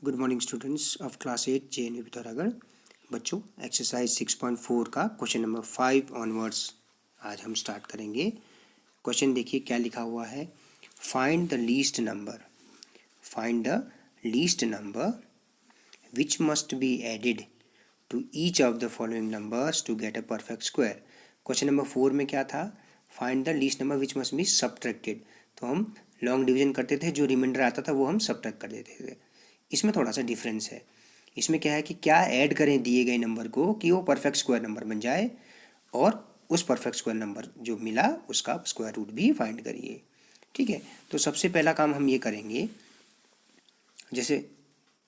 Good morning students of class 8 JNU Pithoragarh. बच्चों, exercise 6.4 का question number 5 onwards आज हम स्टार्ट करेंगे। क्वेश्चन देखिए क्या लिखा हुआ है। Find the least number which must be added to each of the following numbers to get a perfect square. Question number 4 में क्या था, find the least number which must be subtracted. तो हम लॉन्ग डिवीजन करते थे, जो reminder आता था वो हम सब्ट्रैक्ट कर देते थे। इसमें थोड़ा सा डिफरेंस है। इसमें क्या है कि क्या ऐड करें दिए गए नंबर को कि वो परफेक्ट स्क्वायर नंबर बन जाए, और उस परफेक्ट स्क्वायर नंबर जो मिला उसका स्क्वायर रूट भी फाइंड करिए। ठीक है, तो सबसे पहला काम हम ये करेंगे, जैसे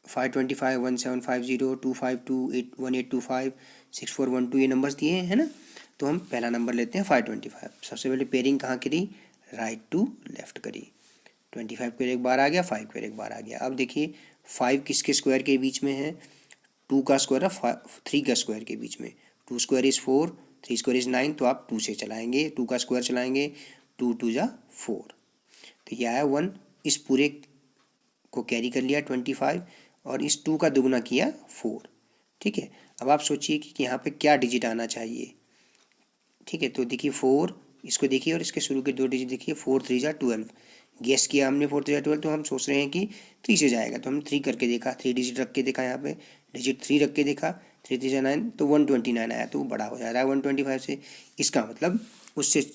525, 1750, 252, 1825, 6412 ये नंबर्स दिए हैं, है ना। तो हम पहला नंबर लेते हैं 525। सबसे पहले पेयरिंग कहाँ करी, राइट टू लेफ्ट करी। 25 पेयर एक बार आ गया, 5 पेयर एक बार आ गया। अब देखिए 5 किसके स्क्वायर के बीच में है, 2 का स्क्वायर है 3 का स्क्वायर के बीच में। 2 स्क्वायर इज़ 4, 3 स्क्वायर इज़ 9, तो आप 2 से चलाएंगे, 2 का स्क्वायर चलाएंगे, 2 2 जा 4, तो यह आया 1। इस पूरे को कैरी कर लिया 25, और इस 2 का दुगुना किया 4। ठीक है, अब आप सोचिए कि यहाँ पे क्या डिजिट आना चाहिए। ठीक है, तो देखिए 4, इसको देखिए और इसके शुरू के 2 डिजिट देखिए, 4 3 जा 12। गेस किया हमने 4 3 जा 12, तो हम सोच रहे हैं कि 3 से जाएगा, तो हम 3 करके देखा, 3 डिजिट रख के देखा, यहाँ पे डिजिट 3 रख के देखा, 3 3 जा 9, तो 129 आया, तो वो बड़ा हो जा रहा है 125 से। इसका मतलब उससे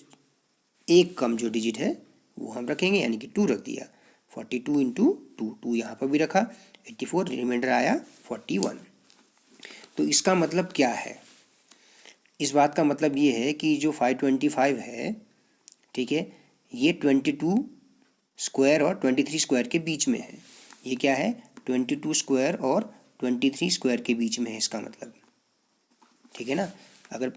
एक कम जो डिजिट है वो हम रखेंगे, यानी कि 2 रख दिया। 42 इंटू 2 यहाँ पर भी रखा, 84, रिमाइंडर आया 41। तो इसका मतलब क्या है, इस बात का मतलब ये है कि जो 525 है, ठीक है, ये 22 स्क्वायर और 23 स्क्वायर के बीच में है। ये क्या है, 22 स्क्वायर और 23 स्क्वायर के बीच में है इसका मतलब। ठीक है ना, अगर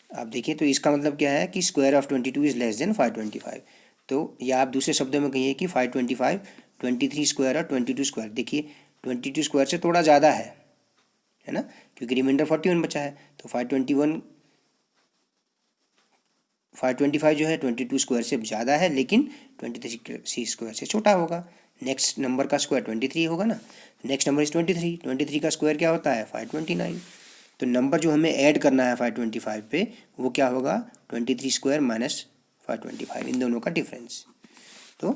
आप देखिए तो इसका मतलब क्या है कि square of 22 is less than 525। तो या आप दूसरे शब्दों में कहिए कि 525 23 स्क्वायर और 22 स्क्वायर, देखिए 22 स्क्वायर से थोड़ा ज़्यादा है ना, क्योंकि रिमाइंडर 41 बचा है। तो 525 जो है 22 स्क्वायर से ज़्यादा है, लेकिन 23 स्क्वायर से छोटा होगा। नेक्स्ट नंबर का स्क्वायर 23 होगा ना। नेक्स्ट नंबर इज 23 का स्क्वायर क्या होता है 529। तो नंबर जो हमें ऐड करना है 525 पे, वो क्या होगा 23 स्क्वायर माइनस 525, इन दोनों का डिफरेंस। तो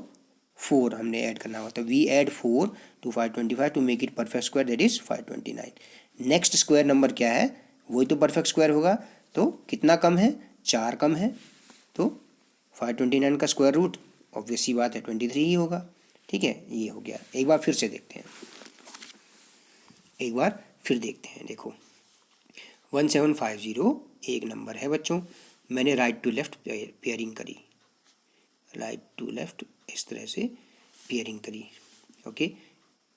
4 हमने ऐड करना होगा, तो we add 4 to 525 to make it perfect square, that is 529। Next square number क्या है, वही तो परफेक्ट स्क्वायर होगा। तो कितना कम है, 4 कम है, तो 529 का स्क्वायर रूट ऑब्वियस सी बात है 23 ही होगा। ठीक है, ये हो गया। एक बार फिर से देखते हैं, देखो 1750 एक नंबर है बच्चों। मैंने राइट टू लेफ्ट पेयरिंग करी, राइट टू लेफ्ट इस तरह से पेयरिंग करी। ओके,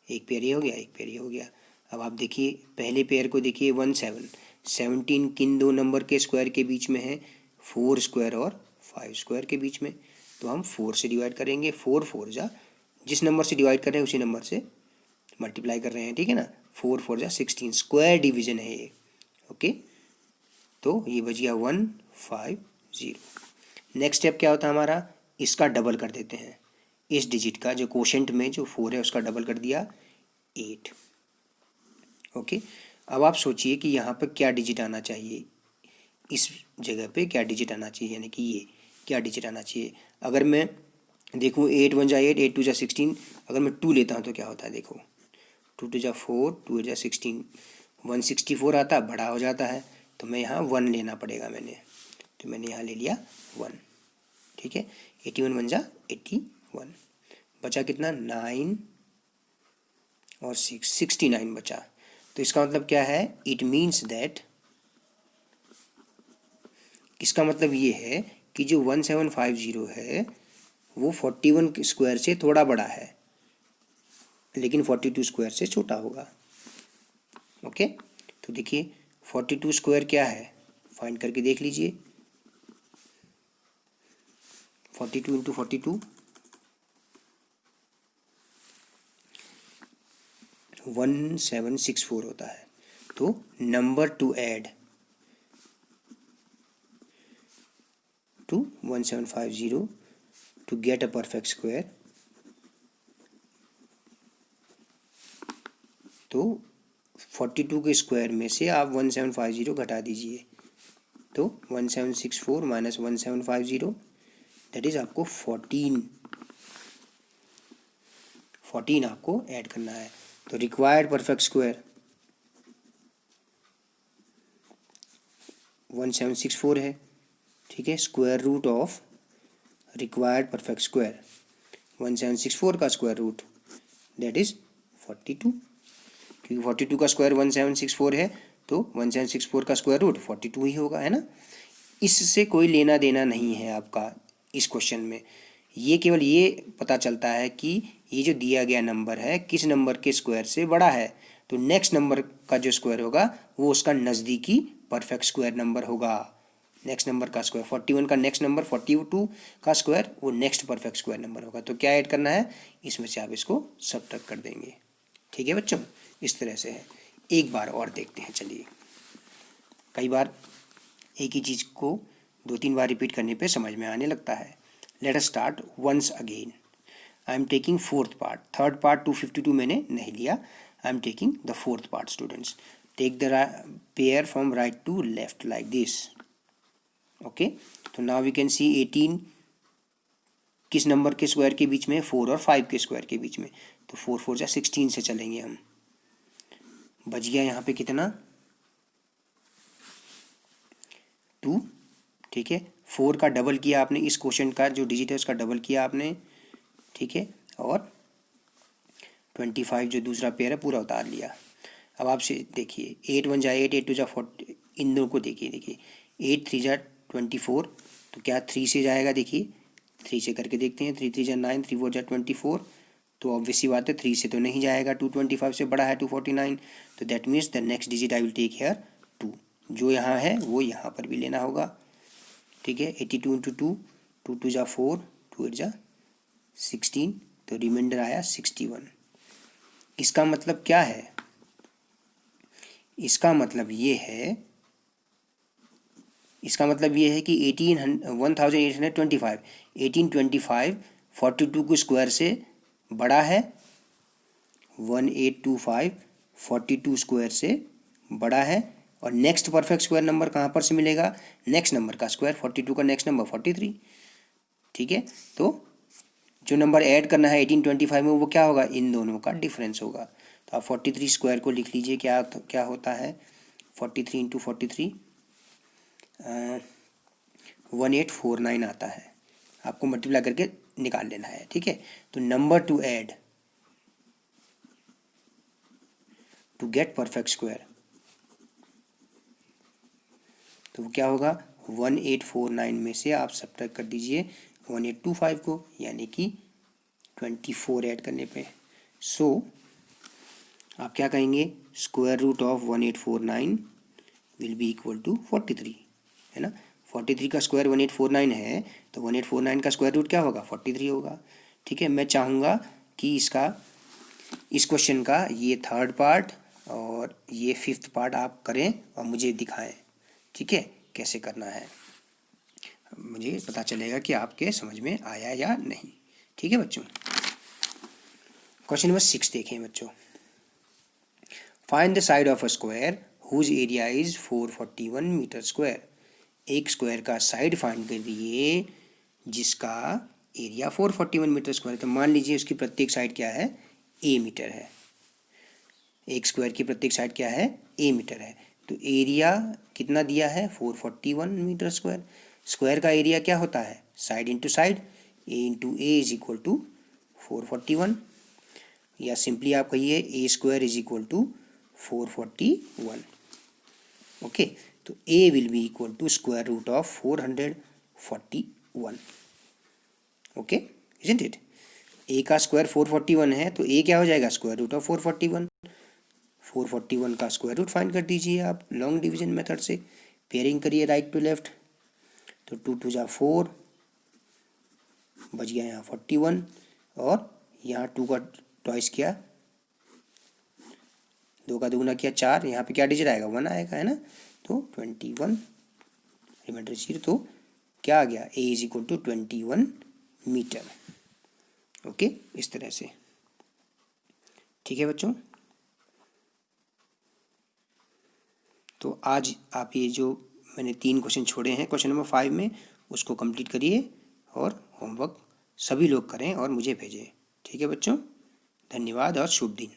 एक पेयर ये हो गया, एक पेयर ये हो गया। अब आप देखिए पहले पेयर को देखिए 17 किन दो नंबर के स्क्वायर के बीच में है, 4 स्क्वायर और 5 स्क्वायर के बीच में। तो हम 4 से डिवाइड करेंगे, 4 4 जा, जिस नंबर से डिवाइड कर रहे हैं उसी नंबर से मल्टीप्लाई कर रहे हैं। ठीक है ना, 4 4 जा 16, स्क्वायर डिवीजन है ये। ओके, तो ये बच गया 150। नेक्स्ट स्टेप क्या होता है हमारा, इसका डबल कर देते हैं, इस डिजिट का जो कोशेंट में जो 4 है उसका डबल कर दिया 8। ओके, अब आप सोचिए कि यहाँ पर क्या डिजिट आना चाहिए, इस जगह पे क्या डिजिट आना चाहिए, यानी कि ये क्या डिजिट आना चाहिए। अगर मैं देखूँ 8 1 जा 8, 8 2 जा 16, अगर मैं 2 लेता हूँ तो क्या होता है, देखो 2 2 जा 4, 2 8 जा 16, 164 आता, बड़ा हो जाता है, तो मैं यहाँ 1 लेना पड़ेगा मैंने, तो मैंने यहाँ ले लिया 1। ठीक है, 81 1 जा 81, बचा कितना 9 और 6, 69 बचा। तो इसका मतलब क्या है, इट मीन्स दैट, इसका मतलब ये है कि जो 1750 है वो 41 स्क्वायर से थोड़ा बड़ा है, लेकिन 42 स्क्वायर से छोटा होगा। ओके, तो देखिए 42 स्क्वायर क्या है, फाइंड करके देख लीजिए। 42 इंटू 42 1764 होता है। तो number to add to 1750 to get a perfect square तो 42 के स्क्वायर में से आप 1750 घटा दीजिए, तो 1764 माइनस 1750 दैट इज आपको 14 आपको ऐड करना है। तो रिक्वायर्ड परफेक्ट स्क्वायर 1764 है, ठीक है। Square root of required perfect square 1764 का स्क्वायर रूट दैट इज 42, क्योंकि 42 का स्क्वायर 1764 है तो 1764 का स्क्वायर रूट 42 ही होगा, है ना। इससे कोई लेना देना नहीं है आपका इस क्वेश्चन में। ये केवल ये पता चलता है कि ये जो दिया गया नंबर है किस नंबर के स्क्वायर से बड़ा है, तो नेक्स्ट नंबर का जो स्क्वायर होगा वो उसका नज़दीकी परफेक्ट स्क्वायर नंबर होगा। नेक्स्ट नंबर का स्क्वायर 41 का नेक्स्ट नंबर 42 का स्क्वायर वो नेक्स्ट परफेक्ट स्क्वायर नंबर होगा। तो क्या ऐड करना है, इसमें से आप इसको सब्ट्रैक्ट कर देंगे, ठीक है बच्चों। इस तरह से है। एक बार और देखते हैं, चलिए। कई बार एक ही चीज़ को 2-3 बार रिपीट करने पे समझ में आने लगता है। Let us start once again. I am taking fourth part, third part 252 मैंने नहीं लिया, I am taking the fourth part. Students take the pair from right to left like this, okay. तो नाउ वी कैन सी 18 किस number के square के बीच में, 4 और 5 के स्क्वायर के बीच में, तो 4 4 जा 16 से चलेंगे हम। बच गया यहाँ पे कितना, 2, ठीक है। 4 का डबल किया आपने, इस क्वेश्चन का जो डिजिट है उसका डबल किया आपने, ठीक है। और 25 जो दूसरा पेयर है पूरा उतार लिया। अब आपसे देखिए 8 1 जा 8, 8 2 जा 40, इन दोनों को देखिए 8 3 जा 24, तो क्या 3 से जाएगा, देखिए 3 से करके देखते हैं। 3 3 जा 9, 3 4 जा 24, तो ऑब्वियस सी बात है 3 से तो नहीं जाएगा, 225 से बड़ा है 249, तो that means the next digit I will take here 2। जो यहाँ है वो यहाँ पर भी लेना होगा, ठीक है। 82 इंटू 2, 2 2 जा 4, 2 8 जा 16, तो रिमाइंडर आया 61। इसका मतलब क्या है, इसका मतलब ये है कि 1825 1825 42 के स्क्वायर से बड़ा है, 1825 42 स्क्वायर से बड़ा है। और नेक्स्ट परफेक्ट स्क्वायर नंबर कहाँ पर से मिलेगा, नेक्स्ट नंबर का स्क्वायर, 42 का नेक्स्ट नंबर 43, ठीक है। तो जो नंबर ऐड करना है 1825 में वो क्या होगा, इन दोनों का डिफरेंस होगा। तो आप 43 स्क्वायर को लिख लीजिए, क्या होता है 43 इंटू 43 1849 आता है, आपको मल्टीप्लाई करके निकाल लेना है, ठीक है। तो number to add to get perfect square, तो वो क्या होगा, 1849 में से आप सब्ट्रैक्ट कर दीजिए 1825 को, यानी कि 24 ऐड करने पे। सो आप क्या कहेंगे, square root of 1849 will be equal to 43, है ना। 43 का स्क्वायर 1849 है, तो 1849 का स्क्वायर रूट क्या होगा, 43 होगा, ठीक है। मैं चाहूँगा कि इस क्वेश्चन का ये थर्ड पार्ट और ये फिफ्थ पार्ट आप करें और मुझे दिखाएं, ठीक है, कैसे करना है। मुझे पता चलेगा कि आपके समझ में आया या नहीं, ठीक है बच्चों। क्वेश्चन नंबर 6 देखें बच्चों। Find the side of a square whose area is 441 metre square. एक स्क्वायर का साइड फाइंड कर दिए जिसका एरिया 441 मीटर स्क्वायर है। तो मान लीजिए उसकी प्रत्येक साइड क्या है, ए मीटर है। एक स्क्वायर की प्रत्येक साइड क्या है, ए मीटर है। तो एरिया कितना दिया है, 441 मीटर स्क्वायर। स्क्वायर का एरिया क्या होता है, side into side, a into a is equal to 441, या सिंपली आप कहिए a square is equal to 441, okay. तो a will be equal to square root of 441, okay, isn't it. A का square 441 है, तो ए क्या हो जाएगा, स्क्वायर रूट ऑफ 441। 441 का स्क्वायर रूट फाइंड कर दीजिए आप लॉन्ग डिवीजन मेथड से, पेयरिंग करिए राइट टू लेफ्ट। तो 2 2 जा 4, बच गया यहाँ 41, और यहाँ 2 का ट्वाइस किया, 2 का दुगुना किया 4, यहाँ पे क्या डिजिट आएगा, 1 आएगा, है ना। तो 21 रिमाइंडर 0, तो क्या आ गया, a is equal to 21 metre, okay, इस तरह से, ठीक है बच्चों। तो आज आप ये जो मैंने 3 क्वेश्चन छोड़े हैं क्वेश्चन नंबर 5 में, उसको कंप्लीट करिए और होमवर्क सभी लोग करें और मुझे भेजें। ठीक है बच्चों, धन्यवाद और शुभ दिन।